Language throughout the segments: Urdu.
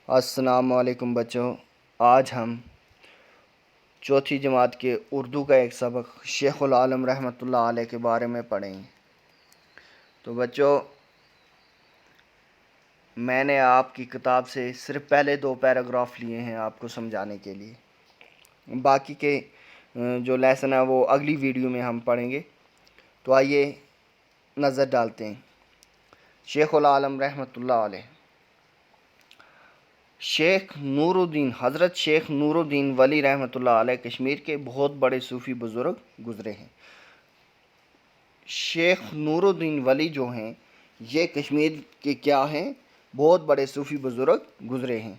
السلام علیکم بچوں، آج ہم چوتھی جماعت کے اردو کا ایک سبق شیخ العالم رحمۃ اللہ علیہ کے بارے میں پڑھیں گے۔ تو بچوں، میں نے آپ کی کتاب سے صرف پہلے 2 پیراگراف لیے ہیں آپ کو سمجھانے کے لیے، باقی کے جو لیسن ہے وہ اگلی ویڈیو میں ہم پڑھیں گے۔ تو آئیے نظر ڈالتے ہیں۔ شیخ العالم رحمۃ اللہ علیہ، شیخ نور الدین، حضرت شیخ نور الدین ولی رحمۃ اللہ علیہ کشمیر کے بہت بڑے صوفی بزرگ گزرے ہیں۔ شیخ نور الدین ولی جو ہیں یہ کشمیر کے کیا ہیں؟ بہت بڑے صوفی بزرگ گزرے ہیں۔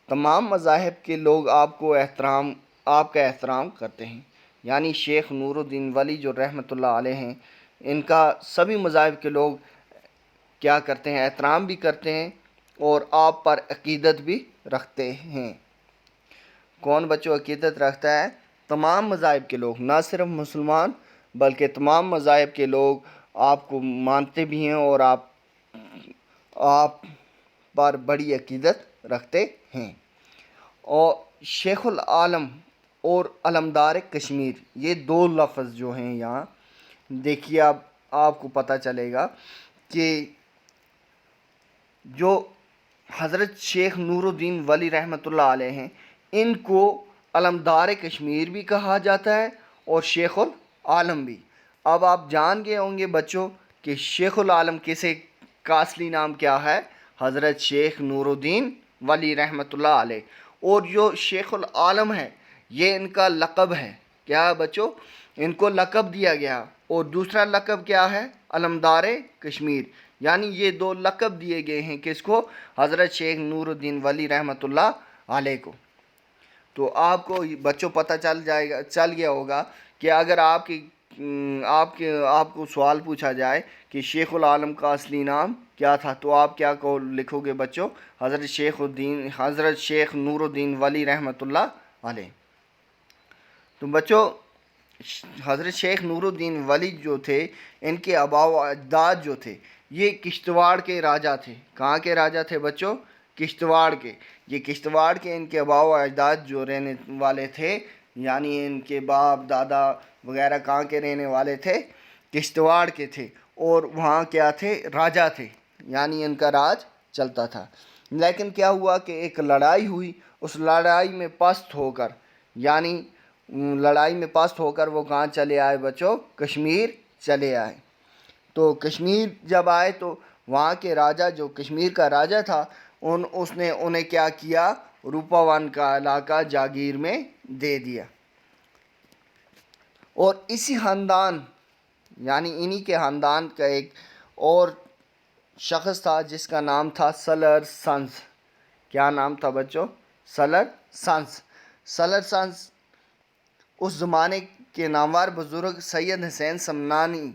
تمام مذاہب کے لوگ آپ کا احترام کرتے ہیں، یعنی شیخ نور الدین ولی جو رحمۃ اللہ علیہ ہیں، ان کا سبھی مذاہب کے لوگ کیا کرتے ہیں؟ احترام بھی کرتے ہیں اور آپ پر عقیدت بھی رکھتے ہیں۔ کون بچوں عقیدت رکھتا ہے؟ تمام مذاہب کے لوگ، نہ صرف مسلمان بلکہ تمام مذاہب کے لوگ آپ کو مانتے بھی ہیں اور آپ پر بڑی عقیدت رکھتے ہیں۔ اور شیخ العالم اور علمدار کشمیر، یہ 2 لفظ جو ہیں یہاں دیکھیے، اب آپ کو پتہ چلے گا کہ جو حضرت شیخ نور الدین ولی رحمۃ اللہ علیہ ہیں، ان کو علمدار کشمیر بھی کہا جاتا ہے اور شیخ العالم بھی۔ اب آپ جان گئے ہوں گے بچوں کہ شیخ العالم کا اصلی نام کیا ہے؟ حضرت شیخ نور الدین ولی رحمۃ اللہ علیہ۔ اور جو شیخ العالم ہے یہ ان کا لقب ہے۔ کیا ہے بچوں؟ ان کو لقب دیا گیا، اور دوسرا لقب کیا ہے؟ علمدار کشمیر، یعنی یہ 2 لقب دیے گئے ہیں کس کو؟ حضرت شیخ نور الدین ولی رحمۃ اللہ علیہ کو۔ تو آپ کو بچوں پتہ چل گیا ہوگا کہ اگر آپ کو سوال پوچھا جائے کہ شیخ العالم کا اصلی نام کیا تھا تو آپ کیا لکھو گے بچوں؟ حضرت شیخ نور الدین ولی رحمۃ اللہ علیہ۔ تو بچوں، حضرت شیخ نور الدین ولی جو تھے، ان کے آباء و اجداد جو تھے یہ کشتواڑ کے راجا تھے۔ کہاں کے راجا تھے بچوں؟ کشتواڑ کے۔ یہ کشتواڑ کے ان کے آباء و اجداد جو رہنے والے تھے، یعنی ان کے باپ دادا وغیرہ کہاں کے رہنے والے تھے؟ کشتواڑ کے تھے، اور وہاں کیا تھے؟ راجا تھے، یعنی ان کا راج چلتا تھا۔ لیکن کیا ہوا کہ ایک لڑائی ہوئی، اس لڑائی میں پست ہو کر وہ کہاں چلے آئے بچوں؟ کشمیر چلے آئے۔ تو کشمیر جب آئے تو وہاں کے راجا، جو کشمیر کا راجا تھا، اس نے انہیں کیا کیا؟ روپاون کا علاقہ جاگیر میں دے دیا۔ اور اسی خاندان، یعنی انہی کے خاندان کا ایک اور شخص تھا جس کا نام تھا سلر سنس۔ کیا نام تھا بچوں؟ سلر سنس۔ سلر سنس اس زمانے کے نامور بزرگ سید حسین سمنانی،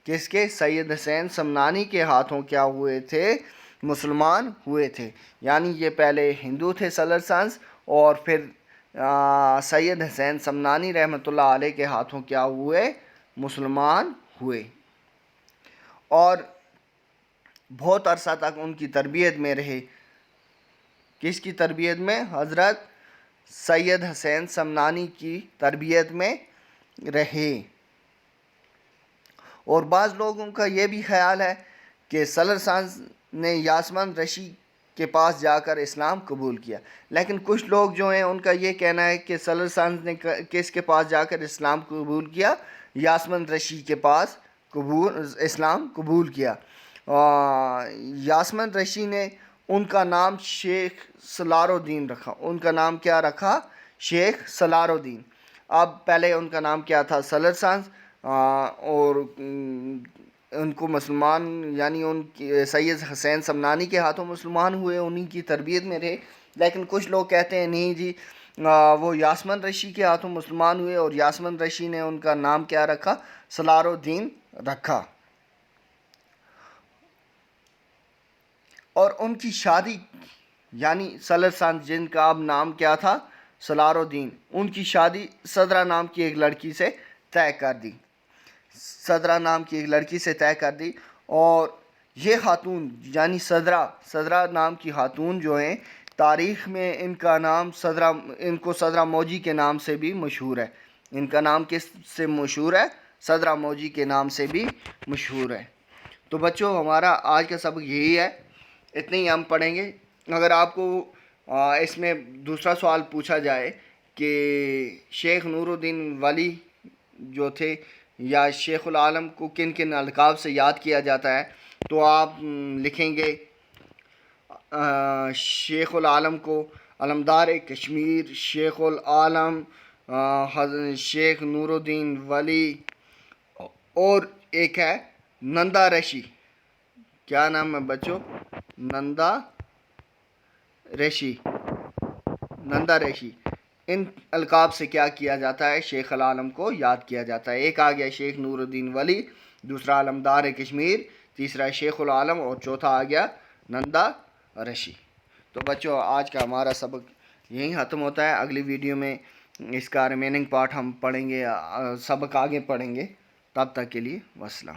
کس کے؟ سید حسین سمنانی کے ہاتھوں کیا ہوئے تھے؟ مسلمان ہوئے تھے۔ یعنی یہ پہلے ہندو تھے سلر سنس، اور پھر سید حسین سمنانی رحمۃ اللہ علیہ کے ہاتھوں کیا ہوئے؟ مسلمان ہوئے، اور بہت عرصہ تک ان کی تربیت میں رہے۔ کس کی تربیت میں؟ حضرت سید حسین سمنانی کی تربیت میں رہے۔ اور بعض لوگوں کا یہ بھی خیال ہے کہ سلر سنس نے یاسمن رشی کے پاس جا کر اسلام قبول کیا، لیکن کچھ لوگ جو ہیں ان کا یہ کہنا ہے کہ سلر سنس نے کس کے پاس جا کر اسلام قبول کیا؟ یاسمن رشی کے پاس اسلام قبول کیا۔ یاسمن رشی نے ان کا نام شیخ سلار الدین رکھا۔ ان کا نام کیا رکھا؟ شیخ سلار الدین۔ اب پہلے ان کا نام کیا تھا؟ سلر سنس، اور ان کو مسلمان، یعنی ان کی سید حسین سمنانی کے ہاتھوں مسلمان ہوئے، انہی کی تربیت میں رہے۔ لیکن کچھ لوگ کہتے ہیں نہیں جی، وہ یاسمن رشی کے ہاتھوں مسلمان ہوئے، اور یاسمن رشی نے ان کا نام کیا رکھا؟ سلار الدین رکھا۔ اور ان کی شادی، یعنی سلر سنس جن کا اب نام کیا تھا؟ سلار الدین، ان کی شادی صدرہ نام کی ایک لڑکی سے طے کر دی۔ صدرہ نام کی ایک لڑکی سے طے کر دی، اور یہ خاتون، یعنی صدرہ نام کی خاتون جو ہیں، تاریخ میں ان کا نام ان کو صدرہ موجی کے نام سے بھی مشہور ہے. ان کا نام کس سے مشہور ہے؟ صدرہ موجی کے نام سے بھی مشہور ہے. تو بچوں ہمارا آج کا سبق یہی ہے، اتنے ہی ہم پڑھیں گے. اگر آپ کو اس میں دوسرا سوال پوچھا جائے کہ شیخ نور الدین ولی جو تھے یا شیخ العالم کو کن کن القاب سے یاد کیا جاتا ہے، تو آپ لکھیں گے شیخ العالم کو علمدار کشمیر، شیخ العالم شیخ نور الدین ولی، اور ایک ہے نندا ریشی. کیا نام ہے بچوں؟ نندا ریشی. ان القاب سے کیا کیا جاتا ہے؟ شیخ العالم کو یاد کیا جاتا ہے. ایک آ گیا شیخ نور الدین ولی، دوسرا علمدار کشمیر، تیسرا شیخ العالم، اور چوتھا آ گیا نندا ریشی. تو بچوں آج کا ہمارا سبق یہیں ختم ہوتا ہے. اگلی ویڈیو میں اس کا ریمیننگ پارٹ ہم پڑھیں گے، سبق آگے پڑھیں گے. تب تک کے لیے والسلام.